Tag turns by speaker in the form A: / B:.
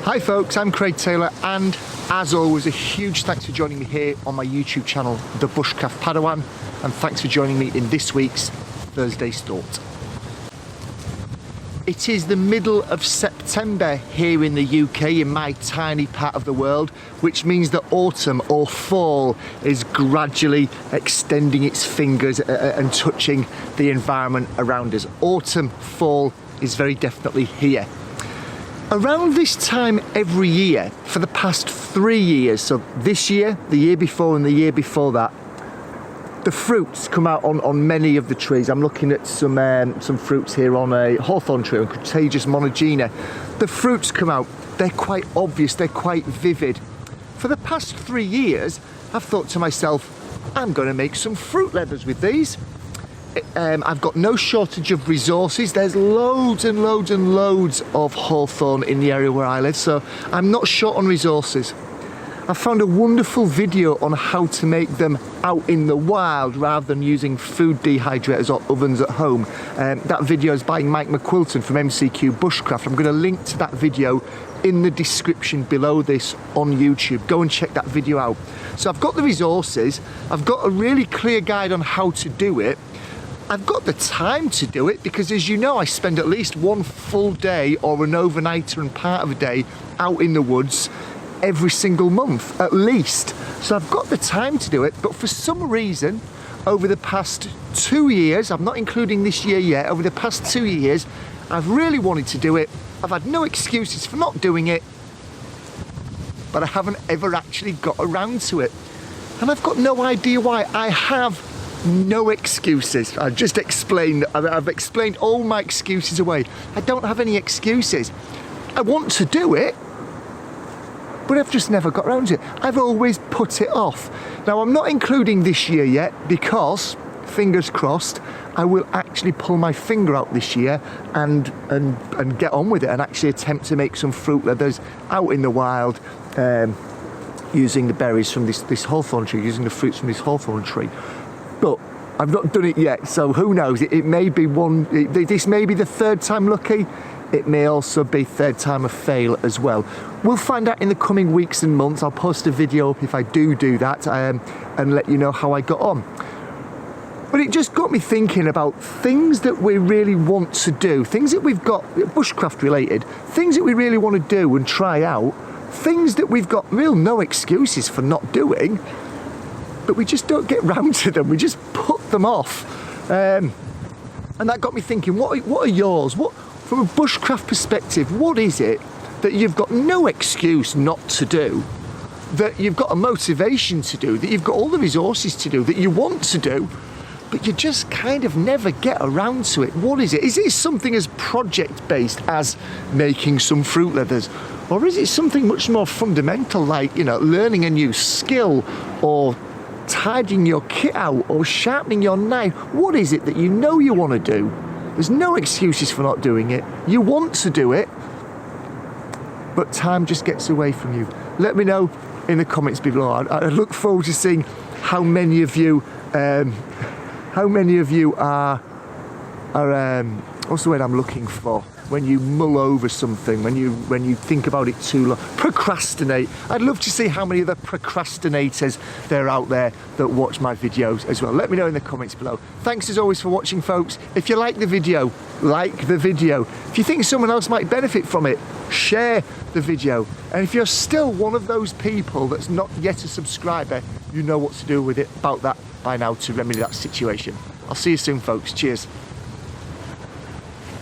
A: Hi folks, I'm Craig Taylor, and as always a huge thanks for joining me here on my YouTube channel, the Bushcraft Padawan, and thanks for joining me in this week's Thursday Stort. It is the middle of September here in the UK, in my tiny part of the world, which means that autumn or fall is gradually extending its fingers and touching the environment around us. Autumn, fall is very definitely here. Around this time every year, for the past 3 years, so this year, the year before and the year before that, the fruits come out on many of the trees. I'm looking at some fruits here on a hawthorn tree, on Contagious Monogyna. The fruits come out, they're quite obvious, they're quite vivid. For the past 3 years, I've thought to myself, I'm going to make some fruit leathers with these. I've got no shortage of resources. There's loads and loads and loads of hawthorn in the area where I live, so I'm not short on resources. I found a wonderful video on how to make them out in the wild rather than using food dehydrators or ovens at home. That video is by Mike McQuilton from MCQ Bushcraft. I'm going to link to that video in the description below this on YouTube. Go and check that video out. So I've got the resources, I've got a really clear guide on how to do it. I've got the time to do it because, as you know, I spend at least one full day or an overnighter and part of a day out in the woods every single month at least. So I've got the time to do it, but for some reason over the past 2 years, I'm not including this year yet, over the past 2 years I've really wanted to do it. I've had no excuses for not doing it, but I haven't ever actually got around to it, and I've got no idea why. I have no excuses. I've explained all my excuses away. I don't have any excuses. I want to do it, but I've just never got around to it. I've always put it off. Now, I'm not including this year yet because, fingers crossed, I will actually pull my finger out this year and get on with it and actually attempt to make some fruit leathers out in the wild, using the berries from this hawthorn tree, using the fruits from this hawthorn tree. But I've not done it yet, so who knows? It may be this may be the third time lucky. It may also be third time a fail as well. We'll find out in the coming weeks and months. I'll post a video up if I do that and let you know how I got on. But it just got me thinking about things that we really want to do, things that we've got, bushcraft related, things that we really want to do and try out, things that we've got no excuses for not doing, but we just don't get round to them. We just put them off. And that got me thinking, what are yours? From a bushcraft perspective, what is it that you've got no excuse not to do, that you've got a motivation to do, that you've got all the resources to do, that you want to do, but you just kind of never get around to it? What is it? Is it something as project-based as making some fruit leathers? Or is it something much more fundamental, like, you know, learning a new skill, or tidying your kit out, or sharpening your knife? What is it that you know you want to do? There's no excuses for not doing it. You want to do it, but time just gets away from you. Let me know in the comments below. I look forward to seeing how many of you are what's the word I'm looking for? When you mull over something, when you think about it too long, procrastinate. I'd love to see how many other procrastinators there are out there that watch my videos as well. Let me know in the comments below. Thanks as always for watching, folks. If you like the video, like the video. If you think someone else might benefit from it, share the video. And if you're still one of those people that's not yet a subscriber, you know what to do with it about that by now to remedy that situation. I'll see you soon, folks. Cheers.